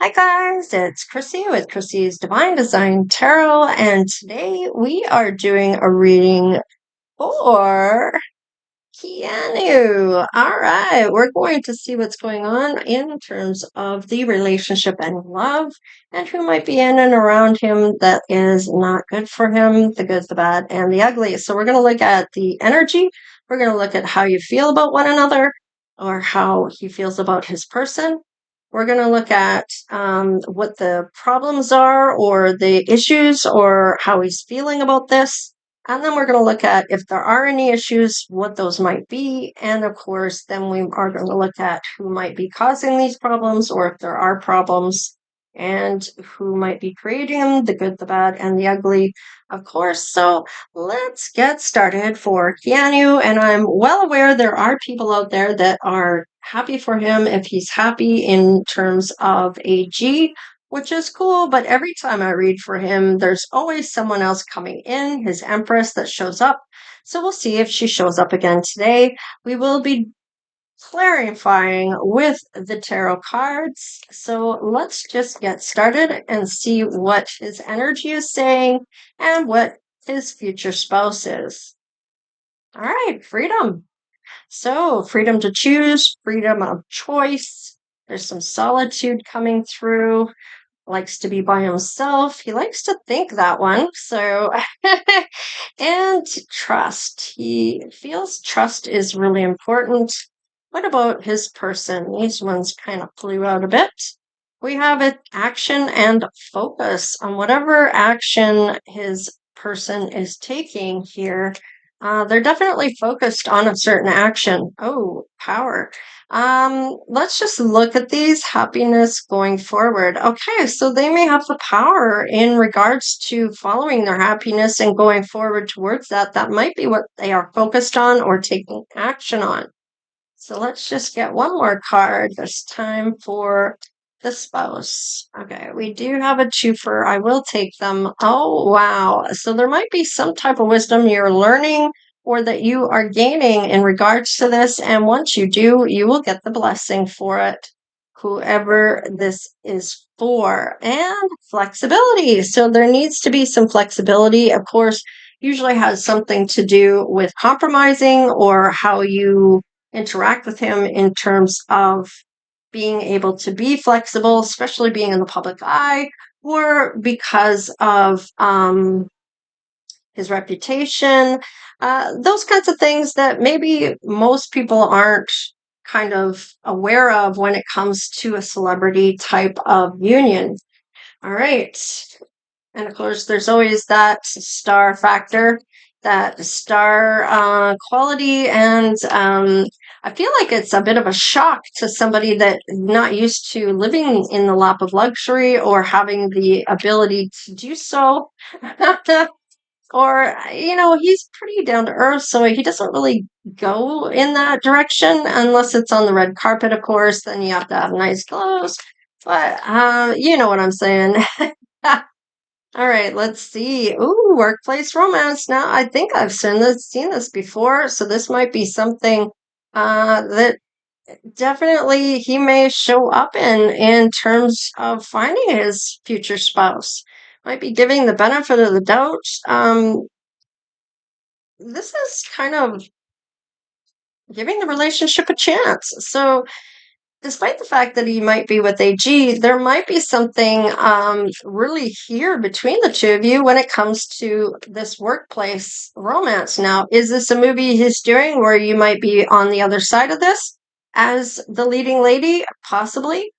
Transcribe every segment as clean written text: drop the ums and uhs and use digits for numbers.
Hi guys, it's Chrissy with Chrissy's Divine Design Tarot, and today we are doing a reading for Keanu. All right, we're going to see what's going on in terms of the relationship and love, and who might be in and around him that is not good for him, the good, the bad, and the ugly. So we're going to look at the energy. We're going to look at how you feel about one another, or how he feels about his person. We're going to look at what the problems are, or the issues, or how he's feeling about this. And then we're going to look at if there are any issues, what those might be. And of course, then we are going to look at who might be causing these problems, or if there are problems, and who might be creating them, the good, the bad, and the ugly, of course. So let's get started for Keanu. And I'm well aware there are people out there that are happy for him if he's happy in terms of AG, which is cool. But every time I read for him, there's always someone else coming in, his Empress, that shows up. So we'll see if she shows up again today. We will be clarifying with the tarot cards. So let's just get started and see what his energy is saying and what his future spouse is. All right, freedom. So, freedom to choose, freedom of choice. There's some solitude coming through. Likes to be by himself. He likes to think that one. So, and trust. He feels trust is really important. What about his person? These ones kind of flew out a bit. We have it action and focus on whatever action his person is taking here. They're definitely focused on a certain action. Oh, power. Let's just look at these happiness going forward. Okay, so they may have the power in regards to following their happiness and going forward towards that. That might be what they are focused on or taking action on. So let's just get one more card this time for the spouse. Okay, we do have a twofer. I will take them. Oh, wow. So there might be some type of wisdom you're learning or that you are gaining in regards to this. And once you do, you will get the blessing for it, whoever this is for. And flexibility. So there needs to be some flexibility. Of course, usually has something to do with compromising or how you interact with him in terms of being able to be flexible, especially being in the public eye, or because of his reputation, those kinds of things that maybe most people aren't kind of aware of when it comes to a celebrity type of union. All right. And of course, there's always that star factor, that star quality. And I feel like it's a bit of a shock to somebody that not used to living in the lap of luxury or having the ability to do so. Or, he's pretty down to earth, so he doesn't really go in that direction unless it's on the red carpet, of course. Then you have to have nice clothes. But you know what I'm saying. All right, let's see. Ooh, workplace romance. Now, I think I've seen this before, so this might be something that definitely he may show up in terms of finding his future spouse. Might be giving the benefit of the doubt. This is kind of giving the relationship a chance. So despite the fact that he might be with AG, there might be something really here between the two of you when it comes to this workplace romance. Now, is this a movie he's doing where you might be on the other side of this as the leading lady? Possibly.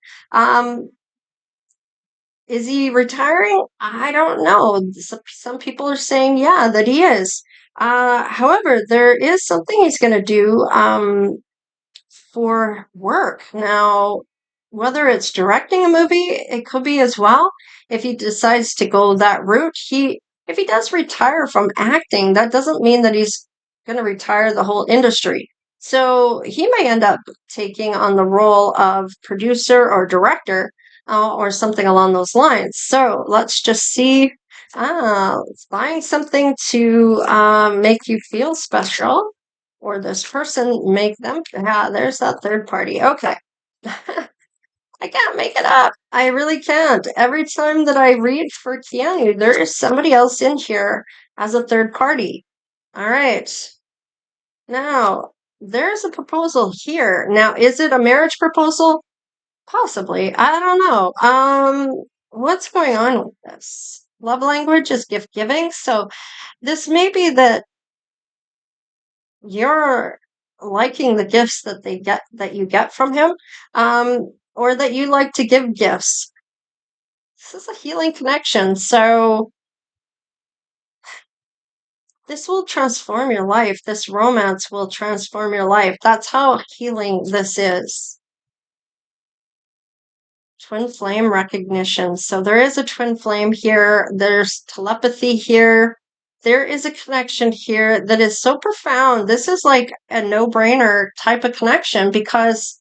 Is he retiring? I don't know. Some people are saying, yeah, that he is. However, there is something he's going to do for work. Now, whether it's directing a movie, it could be as well. If he decides to go that route, if he does retire from acting, that doesn't mean that he's going to retire the whole industry. So he may end up taking on the role of producer or director or something along those lines. So let's just see. Buying something to make you feel special or this person make them. Yeah, there's that third party. Okay. I can't make it up. I really can't. Every time that I read for Keanu, there is somebody else in here as a third party. All right. Now, there's a proposal here. Now, is it a marriage proposal? Possibly. I don't know. What's going on with this? Love language is gift giving. So this may be that you're liking the gifts that you get from him, or that you like to give gifts. This is a healing connection. So this will transform your life. This romance will transform your life. That's how healing this is. Twin flame recognition. So there is a twin flame here. There's telepathy here. There is a connection here that is so profound. This is like a no-brainer type of connection because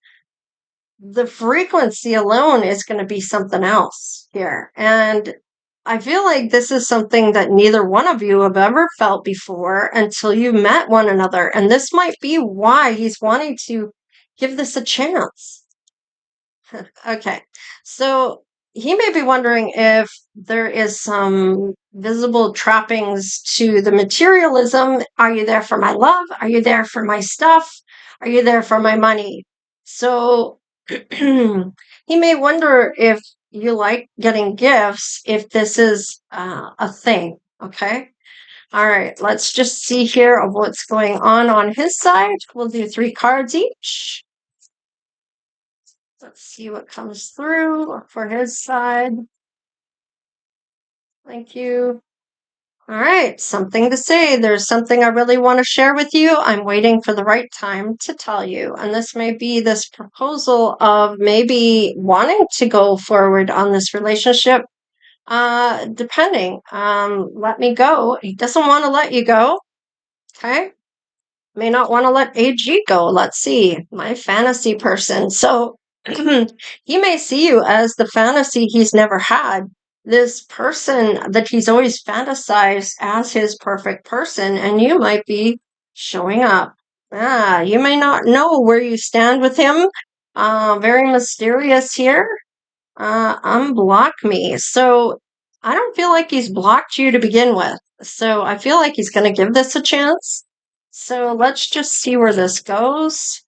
the frequency alone is going to be something else here. And I feel like this is something that neither one of you have ever felt before until you met one another. And this might be why he's wanting to give this a chance. Okay. So he may be wondering if there is some visible trappings to the materialism. Are you there for my love? Are you there for my stuff? Are you there for my money? So he may wonder if you like getting gifts, if this is a thing. Okay. All right. Let's just see here of what's going on his side. We'll do 3 cards each. Let's see what comes through for his side. Thank you. All right, something to say. There's something I really want to share with you. I'm waiting for the right time to tell you. And this may be this proposal of maybe wanting to go forward on this relationship. Depending. Let me go. He doesn't want to let you go. Okay. May not want to let AG go. Let's see. My fantasy person. So he may see you as the fantasy he's never had. This person that he's always fantasized as his perfect person, and you might be showing up. You may not know where you stand with him. Very mysterious here. Unblock me. So I don't feel like he's blocked you to begin with. So I feel like he's going to give this a chance. So let's just see where this goes.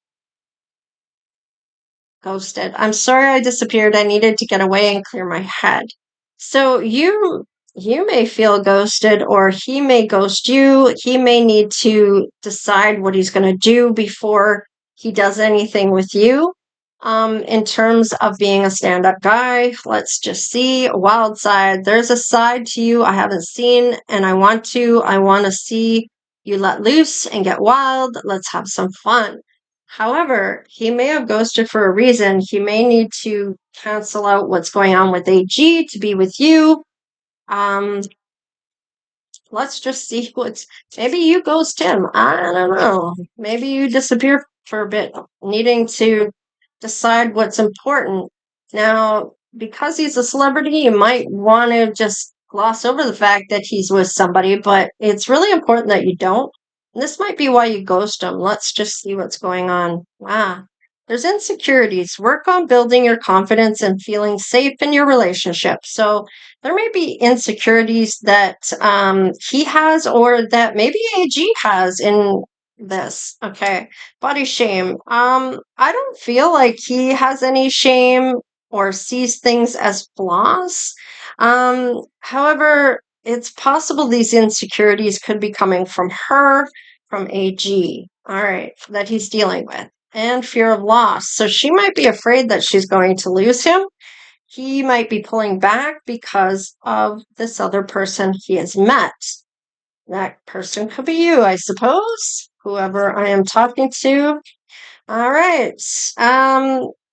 Ghosted. I'm sorry I disappeared. I needed to get away and clear my head. So you may feel ghosted, or he may ghost you. He may need to decide what he's going to do before he does anything with you. In terms of being a stand-up guy, let's just see. Wild side. There's a side to you I haven't seen, and I want to see you let loose and get wild. Let's have some fun. However, he may have ghosted for a reason. He may need to cancel out what's going on with AG to be with you. Let's just see what's. Maybe you ghost him. I don't know. Maybe you disappear for a bit, needing to decide what's important. Now, because he's a celebrity, you might want to just gloss over the fact that he's with somebody, but it's really important that you don't. And this might be why you ghost him. Let's just see what's going on. There's insecurities. Work on building your confidence and feeling safe in your relationship. So there may be insecurities that he has, or that maybe AG has in this. Okay. Body shame. I don't feel like he has any shame or sees things as flaws. However, it's possible these insecurities could be coming from her, from AG. All right, that he's dealing with. And fear of loss. So she might be afraid that she's going to lose him. He might be pulling back because of this other person he has met. That person could be you, I suppose. Whoever I am talking to. All right.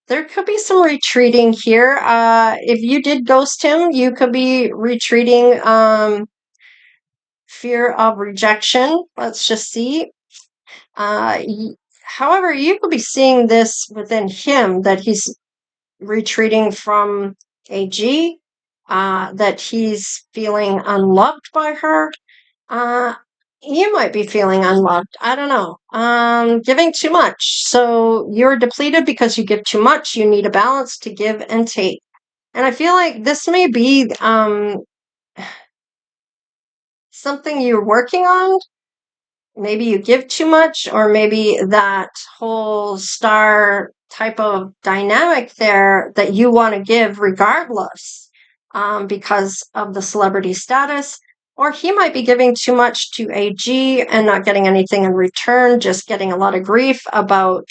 There could be some retreating here. If you did ghost him, you could be retreating. Fear of rejection. Let's just see. However, you could be seeing this within him, that he's retreating from AG, that he's feeling unloved by her. You might be feeling unloved. I don't know. Giving too much. So you're depleted because you give too much. You need a balance to give and take. And I feel like this may be something you're working on. Maybe you give too much, or maybe that whole star type of dynamic there that you want to give regardless, because of the celebrity status. Or he might be giving too much to AG and not getting anything in return, just getting a lot of grief about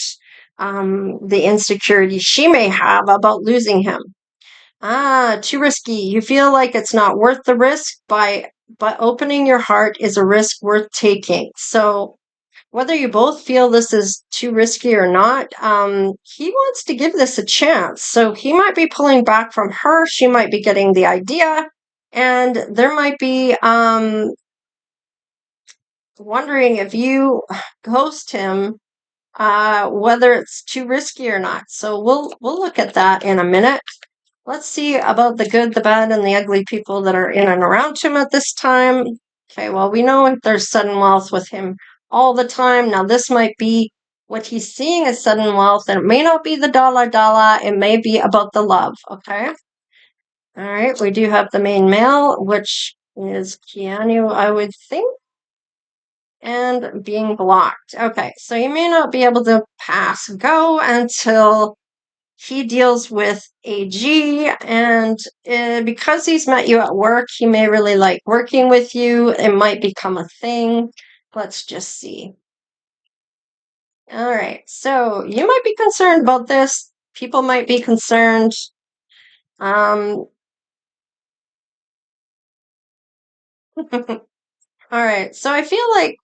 the insecurity she may have about losing him. Too risky. You feel like it's not worth the risk, but opening your heart is a risk worth taking. So whether you both feel this is too risky or not, he wants to give this a chance. So he might be pulling back from her. She might be getting the idea, and there might be wondering if you ghost him, whether it's too risky or not. So we'll look at that in a minute. Let's see about the good, the bad, and the ugly people that are in and around him at this time. Okay, well, we know there's sudden wealth with him all the time. Now, this might be what he's seeing as sudden wealth, and it may not be the dollar dollar. It may be about the love, okay? All right, we do have the main male, which is Keanu, I would think, and being blocked. Okay, so you may not be able to pass go until he deals with AG, and because he's met you at work, he may really like working with you. It might become a thing. Let's just see. All right, so you might be concerned about this. People might be concerned. Um, all right, so I feel like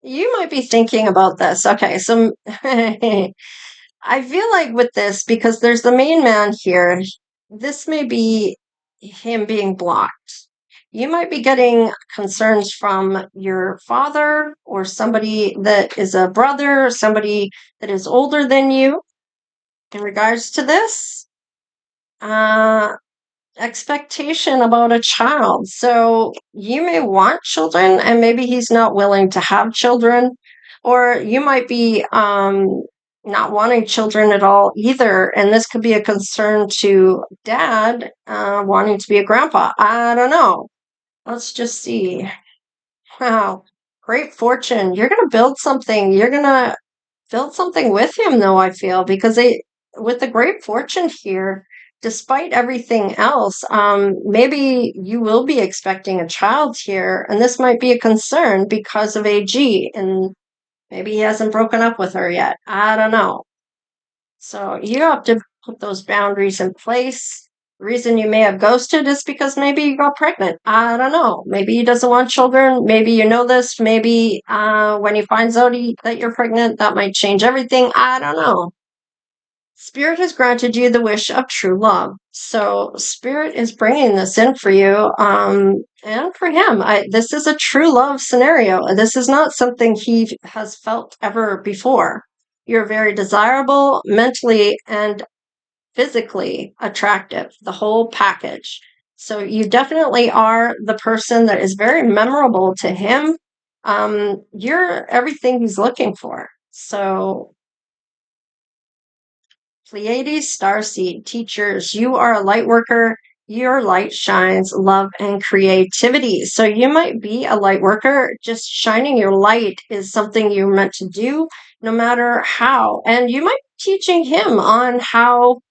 you might be thinking about this. Okay, so I feel like with this, because there's the main man here, this may be him being blocked. You might be getting concerns from your father or somebody that is a brother or somebody that is older than you in regards to this. Uh, Expectation about a child. So you may want children, and maybe he's not willing to have children, or you might be not wanting children at all either. And this could be a concern to dad wanting to be a grandpa. I don't know. Let's just see. Wow. Great fortune. You're going to build something. You're going to build something with him, though, I feel, because with the great fortune here, despite everything else, maybe you will be expecting a child here, and this might be a concern because of AG, and maybe he hasn't broken up with her yet. I don't know. So you have to put those boundaries in place. The reason you may have ghosted is because maybe you got pregnant. I don't know. Maybe he doesn't want children. Maybe you know this. Maybe when he finds out that you're pregnant, that might change everything. I don't know. Spirit has granted you the wish of true love. So Spirit is bringing this in for you, and for him. This is a true love scenario. This is not something he has felt ever before. You're very desirable, mentally and physically attractive, the whole package. So you definitely are the person that is very memorable to him. You're everything he's looking for. So Pleiades, starseed, teachers, you are a light worker. Your light shines love and creativity. So you might be a light worker. Just shining your light is something you're meant to do, no matter how. And you might be teaching him on how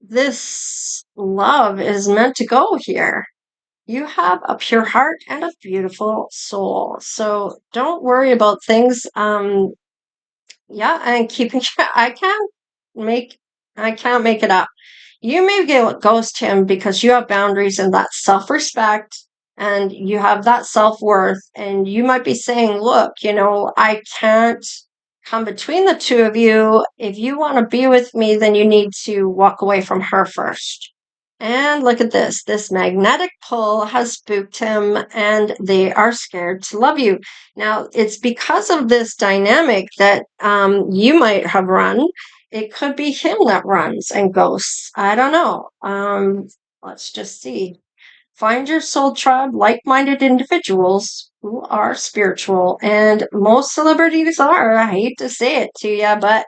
this love is meant to go here. You have a pure heart and a beautiful soul. So don't worry about things. Yeah, and keeping make I can't make it up. You may ghost him because you have boundaries and that self-respect, and you have that self-worth, and you might be saying, look, I can't come between the two of you. If you want to be with me, then you need to walk away from her first. And look at this. This magnetic pull has spooked him, and they are scared to love you. Now, it's because of this dynamic that you might have run. It could be him that runs and ghosts. I don't know. Let's just see. Find your soul tribe, like-minded individuals who are spiritual, and most celebrities are. I hate to say it to you, but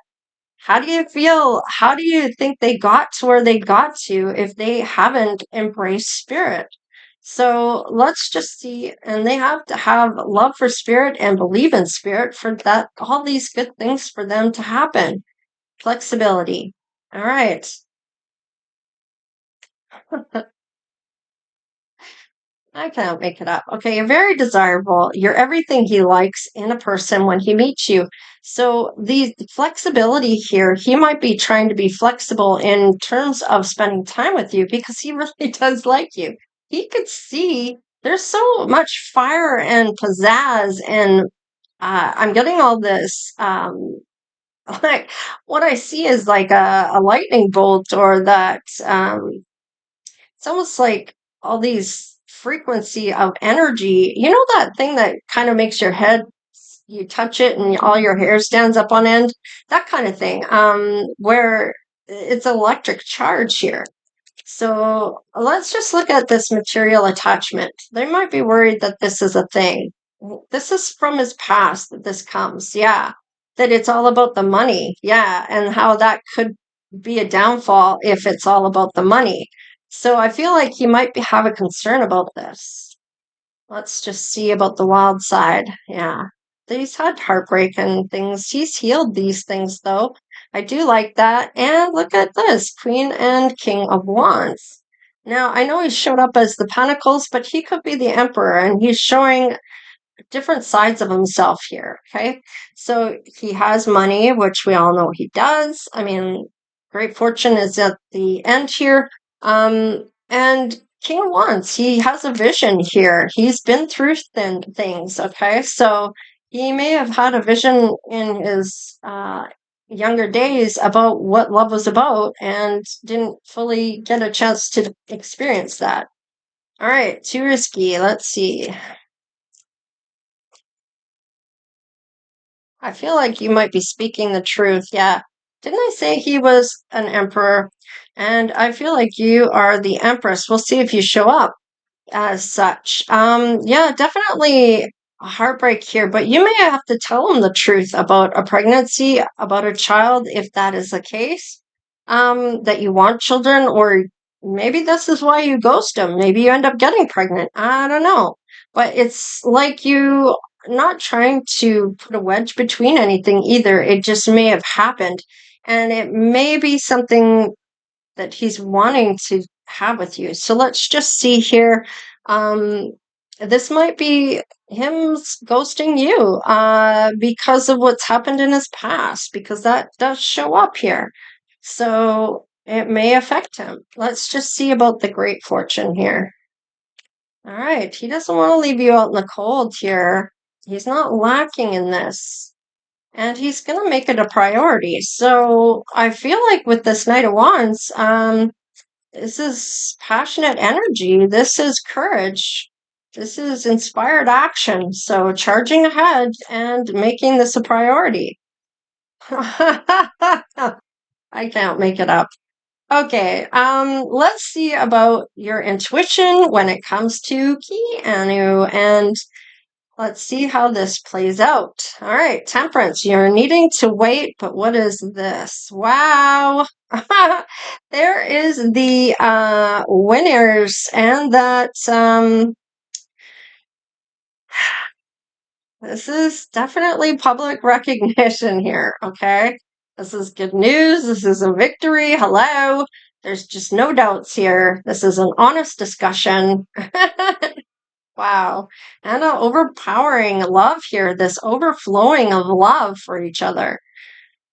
how do you feel? How do you think they got to where they got to if they haven't embraced spirit? So let's just see, and they have to have love for spirit and believe in spirit for that, all these good things for them to happen. Flexibility. All right. I can't make it up. Okay, you're very desirable. You're everything he likes in a person when he meets you. So the flexibility here, he might be trying to be flexible in terms of spending time with you because he really does like you. He could see there's so much fire and pizzazz, and I'm getting all this. Like what I see is like a lightning bolt, or that it's almost like all these frequency of energy. You know that thing that kind of makes your head, you touch it and all your hair stands up on end? That kind of thing. Where it's electric charge here. So let's just look at this material attachment. They might be worried that this is a thing. This is from his past that this comes. Yeah. That it's all about the money. Yeah. And how that could be a downfall if it's all about the money. So I feel like he might have a concern about this. Let's just see about the wild side. Yeah. He's had heartbreak and things. He's healed these things, though. I do like that. And look at this, Queen and King of Wands. Now, I know he showed up as the Pentacles, but he could be the Emperor, and he's showing different sides of himself here. Okay. So he has money, which we all know he does. I mean, great fortune is at the end here. And King of Wands, he has a vision here. He's been through things. Okay. So he may have had a vision in his younger days about what love was about and didn't fully get a chance to experience that. All right. Too risky. Let's see. I feel like you might be speaking the truth. Yeah. Didn't I say he was an emperor? And I feel like you are the empress. We'll see if you show up as such. Yeah, definitely a heartbreak here, but you may have to tell him the truth about a pregnancy, about a child, if that is the case. That you want children, or maybe this is why you ghost him. Maybe you end up getting pregnant. I don't know. But it's like you not trying to put a wedge between anything either. It just may have happened. And it may be something that he's wanting to have with you. So let's just see here. Um, this might be him ghosting you because of what's happened in his past, because that does show up here. So it may affect him. Let's just see about the great fortune here. All right. He doesn't want to leave you out in the cold here. He's not lacking in this. And he's going to make it a priority. So I feel like with this Knight of Wands, this is passionate energy. This is courage. This is inspired action. So charging ahead and making this a priority. I can't make it up. Okay, let's see about your intuition when it comes to Keanu, and let's see how this plays out. All right, Temperance, you're needing to wait, but what is this? Wow. There is the winners, and that this is definitely public recognition here, okay? This is good news. This is a victory. Hello. There's just no doubts here. This is an honest discussion. Wow. And an overpowering love here, this overflowing of love for each other.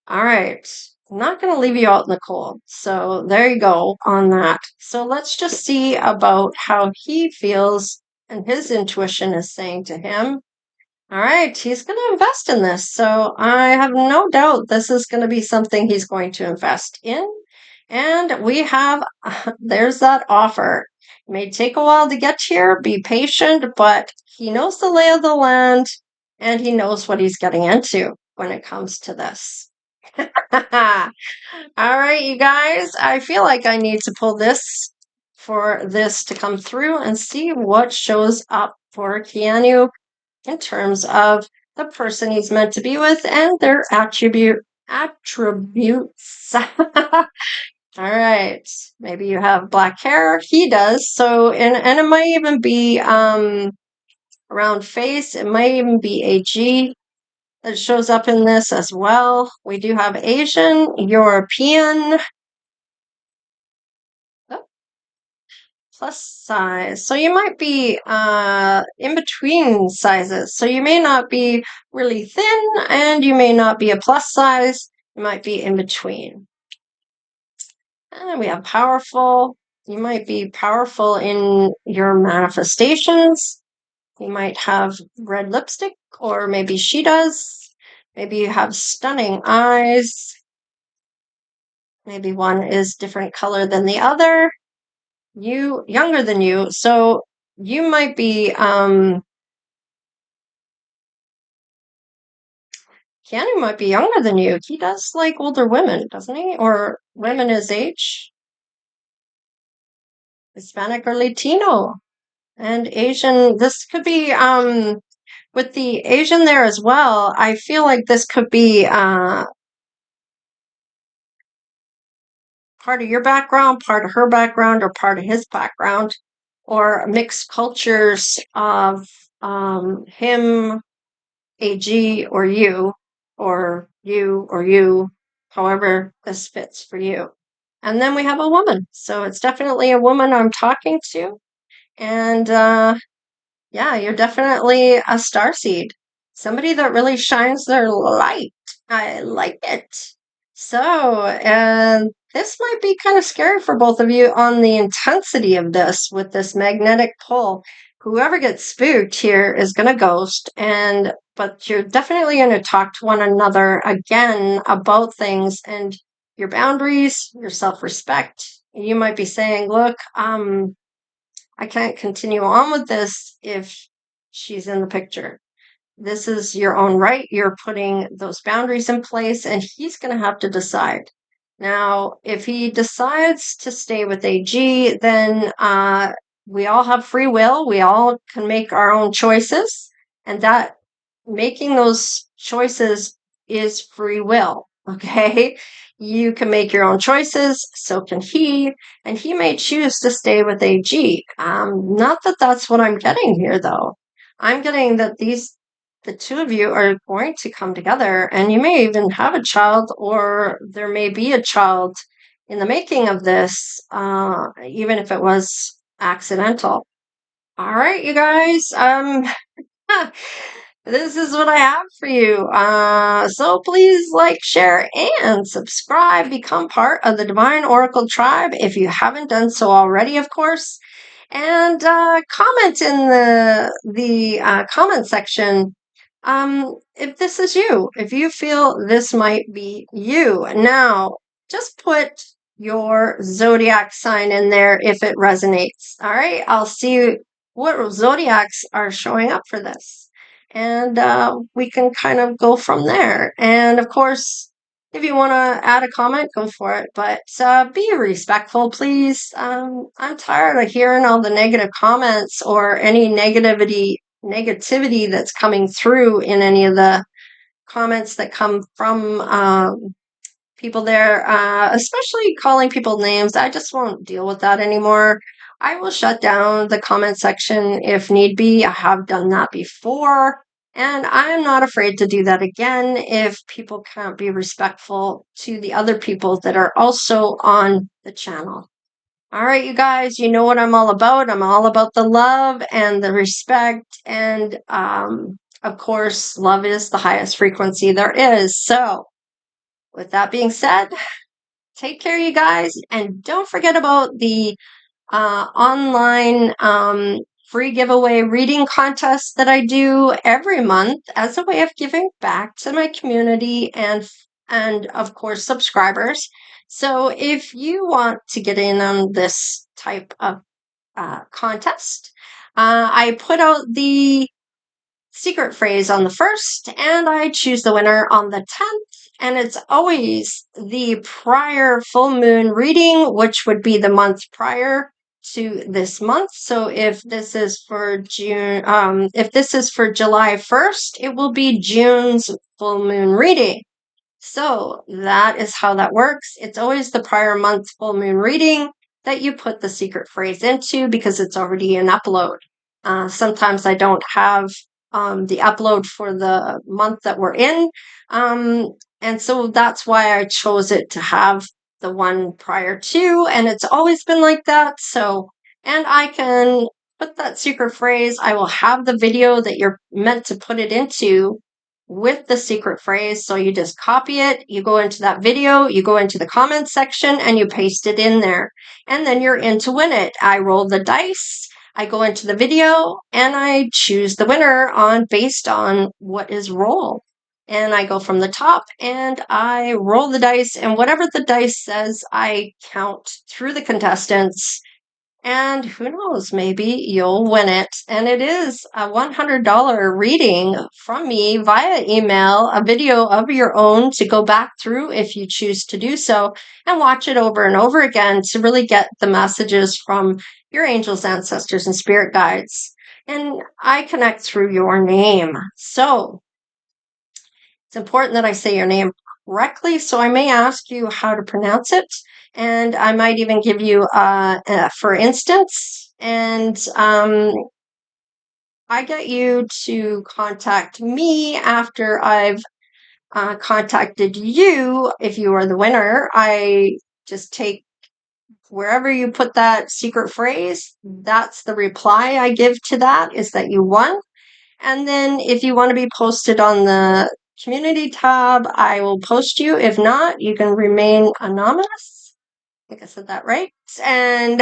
All right. I'm not going to leave you out in the cold. So there you go on that. So let's just see about how he feels and his intuition is saying to him. All right, he's going to invest in this. So I have no doubt this is going to be something he's going to invest in. And we have, there's that offer. It may take a while to get here, be patient, but he knows the lay of the land and he knows what he's getting into when it comes to this. All right, you guys, I feel like I need to pull this for this to come through and see what shows up for Keanu in terms of the person he's meant to be with and their attributes. All right. Maybe you have black hair. He does. So, and it might even be around face. It might even be AG that shows up in this as well. We do have Asian, European, plus size. So you might be in between sizes. So you may not be really thin and you may not be a plus size. You might be in between. And we have powerful. You might be powerful in your manifestations. You might have red lipstick, or maybe she does. Maybe you have stunning eyes. Maybe one is different color than the other. You younger than you, so you might be Keanu might be younger than you. He does like older women, doesn't he? Or women his age. Hispanic or Latino. And Asian. This could be with the Asian there as well. I feel like this could be part of your background, part of her background, or part of his background, or mixed cultures of him, AG, or you, however this fits for you. And then we have a woman. So it's definitely a woman I'm talking to. And yeah, you're definitely a starseed. Somebody that really shines their light. I like it. So, and this might be kind of scary for both of you on the intensity of this with this magnetic pull. Whoever gets spooked here is going to ghost, but you're definitely going to talk to one another again about things and your boundaries, your self-respect. You might be saying, look, I can't continue on with this if she's in the picture. This is your own right. You're putting those boundaries in place, and he's going to have to decide. Now, if he decides to stay with AG, then we all have free will. We all can make our own choices, and that making those choices is free will. Okay. You can make your own choices, so can he, and he may choose to stay with AG. Not that that's what I'm getting here, though. I'm getting that the two of you are going to come together, and you may even have a child, or there may be a child in the making of this, even if it was accidental. All right, you guys. This is what I have for you. So please like, share, and subscribe. Become part of the Divine Oracle tribe if you haven't done so already, of course. And comment in the comment section if this is you, if you feel this might be you. Now, just put your zodiac sign in there if it resonates. All right, I'll see what zodiacs are showing up for this. And we can kind of go from there. And of course, if you want to add a comment, go for it. But be respectful, please. I'm tired of hearing all the negative comments or any negativity that's coming through in any of the comments that come from people there, especially calling people names. I just won't deal with that anymore. I will shut down the comment section if need be. I have done that before, and I'm not afraid to do that again if people can't be respectful to the other people that are also on the channel. All right, you guys, you know what I'm all about. I'm all about the love and the respect. And of course, love is the highest frequency there is. So, with that being said, take care, you guys. And don't forget about the online free giveaway reading contest that I do every month as a way of giving back to my community and of course subscribers. So if you want to get in on this type of contest, I put out the secret phrase on the 1st and I choose the winner on the 10th, and it's always the prior full moon reading, which would be the month prior to this month. So if this is for June, if this is for July 1st, it will be June's full moon reading. So that is how that works. It's always the prior month's full moon reading that you put the secret phrase into because it's already an upload. Sometimes I don't have the upload for the month that we're in. And so that's why I chose it to have the one prior to, and it's always been like that. So, and I can put that secret phrase, I will have the video that you're meant to put it into with the secret phrase. So you just copy it, you go into that video, you go into the comments section, and you paste it in there. And then you're in to win it. I roll the dice, I go into the video, and I choose the winner based on what is rolled. And I go from the top and I roll the dice, and whatever the dice says, I count through the contestants. And who knows, maybe you'll win it. And it is a $100 reading from me via email, a video of your own to go back through if you choose to do so, and watch it over and over again to really get the messages from your angels, ancestors, and spirit guides. And I connect through your name. So it's important that I say your name correctly, so I may ask you how to pronounce it, and I might even give you for instance, and I get you to contact me after I've contacted you. If you are the winner, I just take wherever you put that secret phrase, that's the reply I give to that, is that you won. And then if you want to be posted on the community tab, I will post you. If not, you can remain anonymous. I think I said that right. And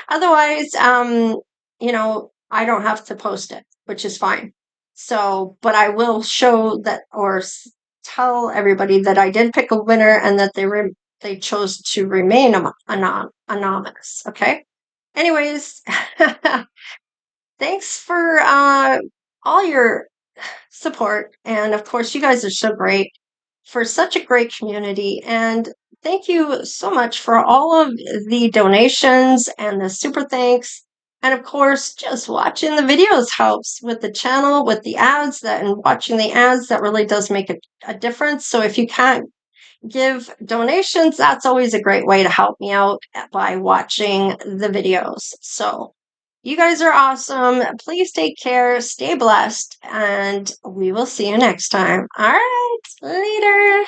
otherwise, I don't have to post it, which is fine. So, but I will show that or tell everybody that I did pick a winner and that they chose to remain anonymous. Okay. Anyways, thanks for all your support. And of course, you guys are so great for such a great community. And thank you so much for all of the donations and the super thanks. And of course, just watching the videos helps with the channel, with the ads and watching the ads, that really does make a difference. So if you can't give donations, that's always a great way to help me out by watching the videos. So you guys are awesome. Please take care, stay blessed, and we will see you next time. All right, later.